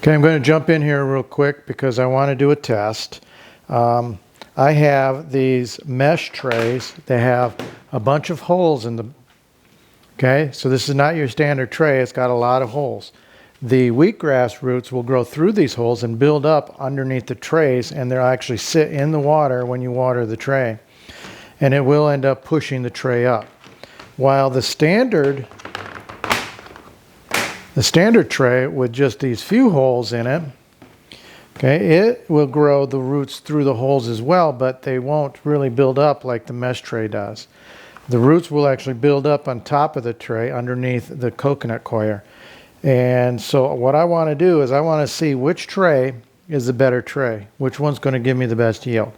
Okay, I'm going to jump in here real quick because I want to do a test. I have these mesh trays. They have a bunch of holes in them. Okay, so this is not your standard tray. It's got a lot of holes. The wheatgrass roots will grow through these holes and build up underneath the trays, and they'll actually sit in the water when you water the tray. And it will end up pushing the tray up. While the standard tray with just these few holes in it, okay, it will grow the roots through the holes as well, but they won't really build up like the mesh tray does. The roots will actually build up on top of the tray underneath the coconut coir. And so what I want to do is I want to see which tray is the better tray, which one's going to give me the best yield.